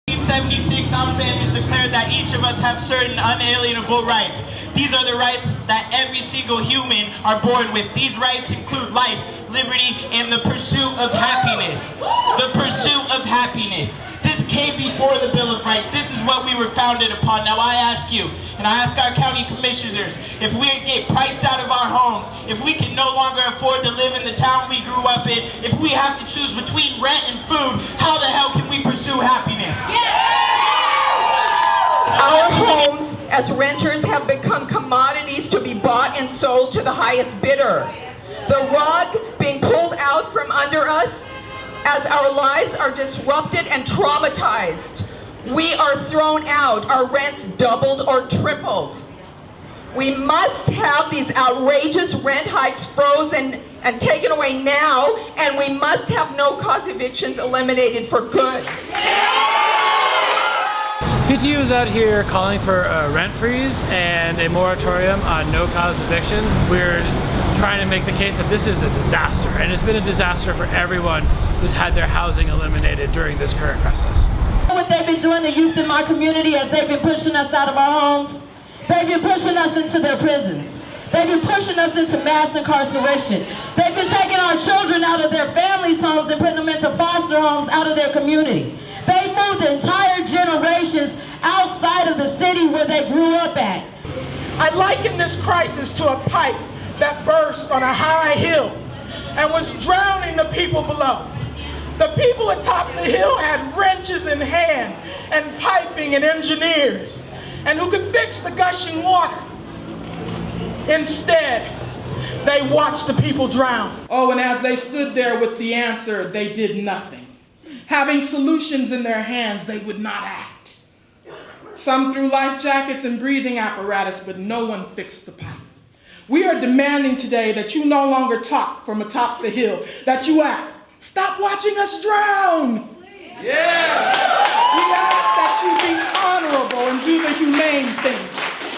1976, Alabama declared that each of us have certain unalienable rights. These are the rights that every single human are born with. These rights include life, liberty, and the pursuit of happiness. The pursuit of happiness. This came before the Bill of Rights. This is what we were founded upon. Now I ask you, and I ask our county commissioners, if we get priced out of our homes, if we can no longer afford to live in the town we grew up in, if we have to choose between rent and food, how the hell can we pursue happiness? Our homes as renters have become commodities to be bought and sold to the highest bidder. The rug being pulled out from under us as our lives are disrupted and traumatized. We are thrown out, our rents doubled or tripled. We must have these outrageous rent hikes frozen and taken away now, and we must have no-cause evictions eliminated for good. PTU is out here calling for a rent freeze and a moratorium on no-cause evictions. We're just trying to make the case that this is a disaster, and it's been a disaster for everyone who's had their housing eliminated during this current crisis. What they've been doing to youth in my community as they've been pushing us out of our homes, they've been pushing us into their prisons. They've been pushing us into mass incarceration. They've been taking our children out of their families' homes and putting them into foster homes out of their community. They moved entire generations outside of the city where they grew up at. I liken this crisis to a pipe that burst on a high hill and was drowning the people below. The people atop the hill had wrenches in hand and piping and engineers, and who could fix the gushing water. Instead, they watched the people drown. Oh, and as they stood there with the answer, they did nothing. Having solutions in their hands, they would not act. Some threw life jackets and breathing apparatus, but no one fixed the pipe. We are demanding today that you no longer talk from atop the hill, that you act. Stop watching us drown. Yeah. We ask that you be honorable and do the humane thing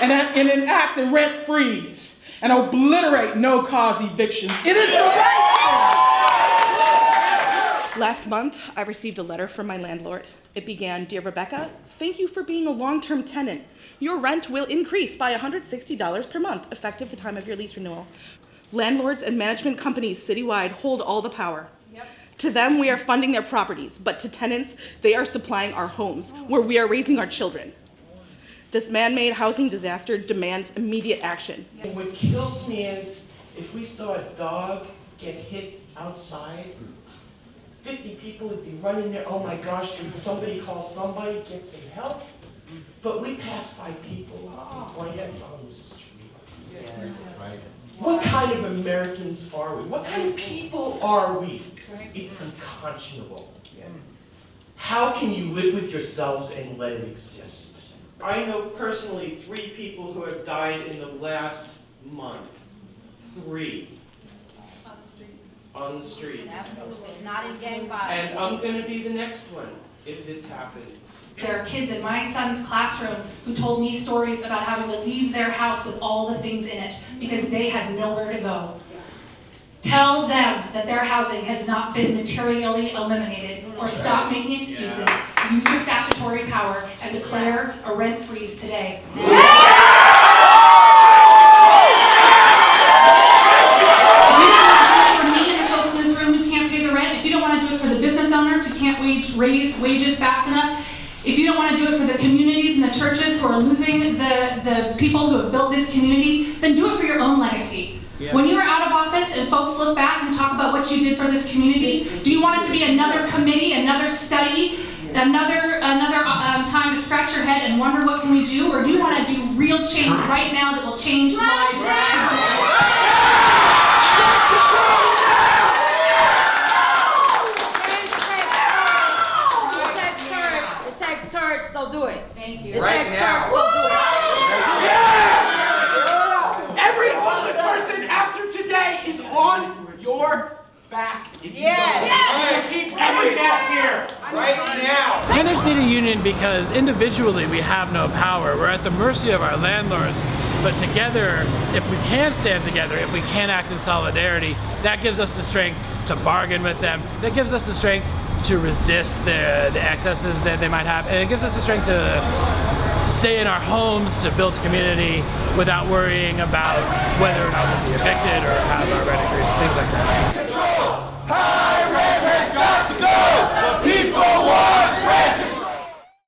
and enact a rent freeze and obliterate no-cause evictions. It is the right thing. Last month, I received a letter from my landlord. It began, "Dear Rebecca, thank you for being a long-term tenant. Your rent will increase by $160 per month, effective the time of your lease renewal. Landlords and management companies citywide hold all the power. To them, we are funding their properties, but to tenants, they are supplying our homes, where we are raising our children. This man-made housing disaster demands immediate action." What kills me is if we saw a dog get hit outside, 50 people would be running there. Oh my gosh, did somebody call somebody, get some help? But we pass by people blankets on the street. What kind of Americans are we? What kind of people are we? It's unconscionable. How can you live with yourselves and let it exist? I know personally 3 people who have died in the last month. 3. On the streets. Absolutely. Not in gang violence. And I'm going to be the next one if this happens. There are kids in my son's classroom who told me stories about having to leave their house with all the things in it because they had nowhere to go. Tell them that their housing has not been materially eliminated, or stop making excuses, use your statutory power, and declare a rent freeze today. Raise wages fast enough. If you don't want to do it for the communities and the churches who are losing the people who have built this community, then do it for your own legacy. When you are out of office and folks look back and talk about what you did for this community, do you want it to be another committee, another study, another time to scratch your head and wonder what can we do, or do you want to do real change right now that will change lives today? So do it. Thank you. Right now. Every homeless person after today is on your back. If you don't. Keep everything out here right now. Tenants need a union because individually we have no power. We're at the mercy of our landlords. But together, if we can stand together, if we can act in solidarity, that gives us the strength to bargain with them. That gives us the strength to resist the excesses that they might have, and it gives us the strength to stay in our homes, to build community without worrying about whether or not we'll be evicted